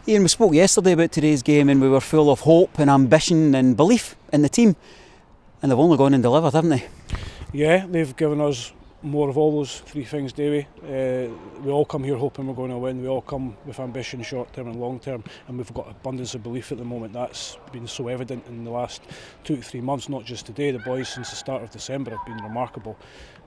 Ian, we spoke yesterday about today's game and we were full of hope and ambition and belief in the team, and they've only gone and delivered, haven't they? Yeah, they've given us more of all those three things, Davey. We all come here hoping we're going to win. We all come with ambition, short term and long term, and we've got abundance of belief at the moment. That's been so evident in the last 2 to 3 months, not just today. The boys since the start of December have been remarkable.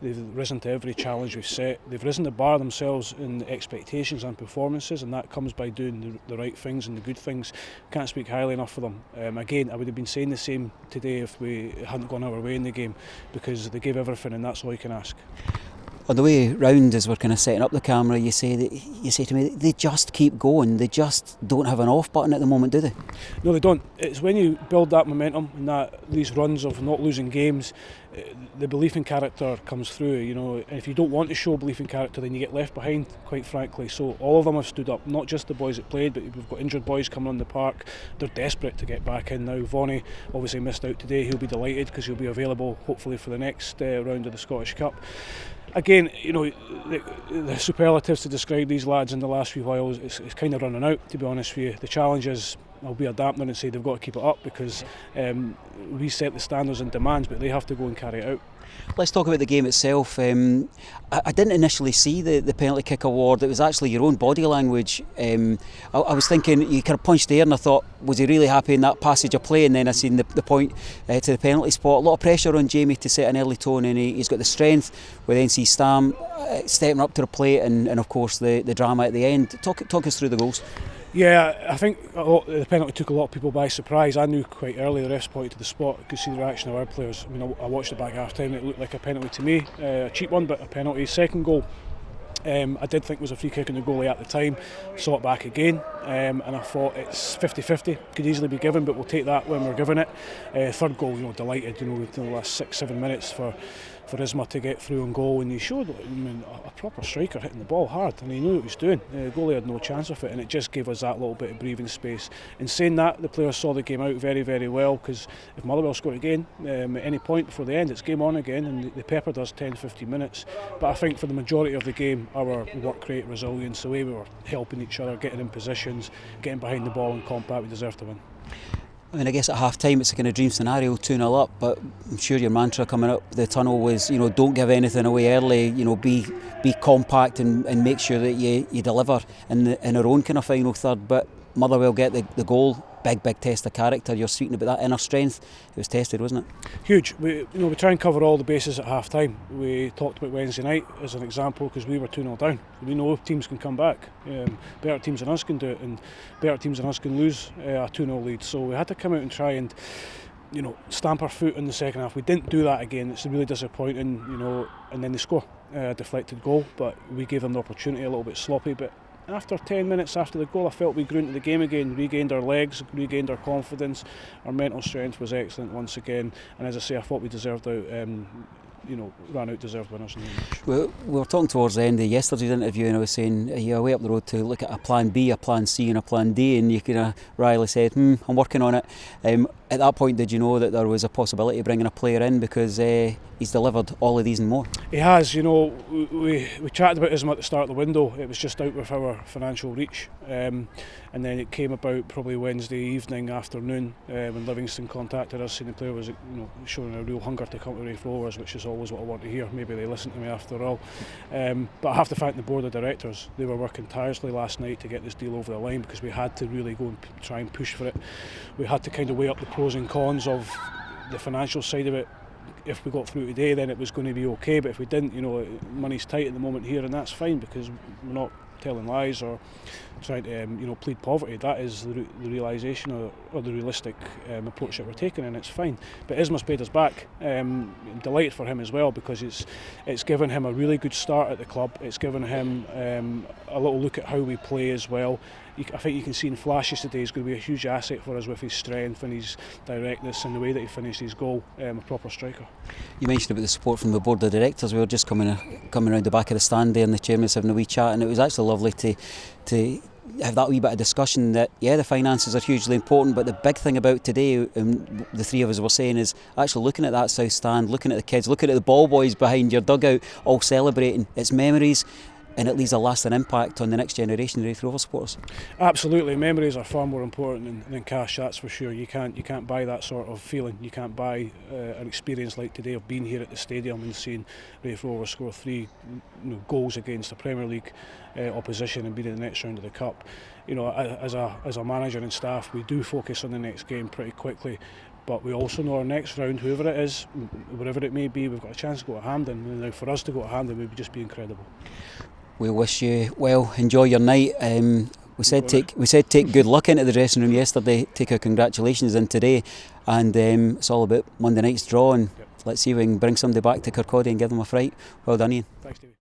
They've risen to every challenge we've set. They've risen the bar themselves in expectations and performances, and that comes by doing the right things and the good things. Can't speak highly enough for them. Again, I would have been saying the same today if we hadn't gone our way in the game, because they gave everything, and that's all you can ask. On the way round, as we're kind of setting up the camera, you say to me they just keep going. They just don't have an off button at the moment, do they? No, they don't. It's when you build that momentum and these runs of not losing games, the belief in character comes through. You know, and if you don't want to show belief in character, then you get left behind, quite frankly. So all of them have stood up, not just the boys that played, but we've got injured boys coming on the park. They're desperate to get back in now. Vonnie obviously missed out today. He'll be delighted because he'll be available hopefully for the next round of the Scottish Cup. Again, you know, the superlatives to describe these lads in the last few while is kind of running out, to be honest with you. The challenge is, I'll be a dampener and say they've got to keep it up, because we set the standards and demands, but they have to go and carry it out. Let's talk about the game itself. I didn't initially see the penalty kick award. It was actually your own body language. I was thinking, you kind of punched there and I thought, was he really happy in that passage of play? And then I seen the point to the penalty spot. A lot of pressure on Jamie to set an early tone, and he's got the strength. We then see Stam stepping up to the plate, and of course the drama at the end. Talk us through the goals. Yeah, I think the penalty took a lot of people by surprise. I knew quite early, the refs pointed to the spot. I could see the reaction of our players. I mean, I watched it back half time. It looked like a penalty to me, a cheap one, but a penalty. Second goal, I did think was a free kick in the goalie at the time. Saw it back again, and I thought it's 50-50. Could easily be given, but we'll take that when we're given it. Third goal, delighted. Within the last 6-7 minutes for Isma to get through and goal, and he showed a proper striker hitting the ball hard, and he knew what he was doing. The goalie had no chance of it, and it just gave us that little bit of breathing space. In saying that, the players saw the game out very, very well, because if Motherwell score again at any point before the end, it's game on again, and they peppered us 10-15 minutes. But I think for the majority of the game, our work rate, resilience, the way we were helping each other, getting in positions, getting behind the ball and compact, we deserved to win. I mean, I guess at half time it's a kind of dream scenario, 2-0 up, but I'm sure your mantra coming up the tunnel was, don't give anything away early, be compact and make sure that you deliver in our own kind of final third. But Motherwell get the goal. Big test of character. You're speaking about that inner strength. It was tested, wasn't it? Huge. We try and cover all the bases at half time. We talked about Wednesday night as an example, because we were 2-0 down. We know teams can come back. Better teams than us can do it, and better teams than us can lose a 2-0 lead. So we had to come out and try and stamp our foot in the second half. We didn't do that again. It's really disappointing, and then they score a deflected goal, but we gave them the opportunity, a little bit sloppy. But after 10 minutes after the goal, I felt we grew into the game again, regained our legs, regained our confidence. Our mental strength was excellent once again, and as I say, I thought we deserved out. Ran out deserved winners in the match. Well, we were talking towards the end of yesterday's interview, and I was saying, are you away up the road to look at a plan B, a plan C and a plan D? And you kind of Riley said, I'm working on it. At that point, did you know that there was a possibility of bringing a player in, because he's delivered all of these and more? He has. We chatted about Isma at the start of the window. It was just out with our financial reach, and then it came about probably Wednesday evening, afternoon, when Livingston contacted us, saying the player was showing a real hunger to come to Raith Rovers, which is always what I want to hear. Maybe they listen to me after all. But I have to thank the board of directors. They were working tirelessly last night to get this deal over the line, because we had to really go and try and push for it. We had to kind of weigh up the pros and cons of the financial side of it. If we got through today, then it was going to be okay, but if we didn't, money's tight at the moment here, and that's fine, because we're not telling lies or trying to plead poverty. That is the realisation or the realistic approach that we're taking, and it's fine. But Isma's paid us back. I'm delighted for him as well, because it's given him a really good start at the club. It's given him a little look at how we play as well. I think you can see in flashes today he's going to be a huge asset for us with his strength and his directness and the way that he finished his goal. A proper striker. You mentioned about the support from the board of directors. We were just coming around the back of the stand there, and the chairman's having a wee chat, and it was actually lovely to have that wee bit of discussion that, the finances are hugely important, but the big thing about today, the three of us were saying, is actually looking at that south stand, looking at the kids, looking at the ball boys behind your dugout all celebrating. It's memories. and it leaves a lasting impact on the next generation of Raith Rovers supporters. Absolutely, memories are far more important than cash. That's for sure. You can't buy that sort of feeling. You can't buy an experience like today of being here at the stadium and seeing Raith Rovers score 3 goals against a Premier League opposition and being in the next round of the cup. As a manager and staff, we do focus on the next game pretty quickly. But we also know our next round, whoever it is, wherever it may be, we've got a chance to go to Hampden. Now, for us to go to Hampden would just be incredible. We wish you well. Enjoy your night. We said take good luck into the dressing room yesterday. Take our congratulations in today, and it's all about Monday night's draw. And let's see if we can bring somebody back to Kirkcaldy and give them a fright. Well done, Ian. Thanks, David.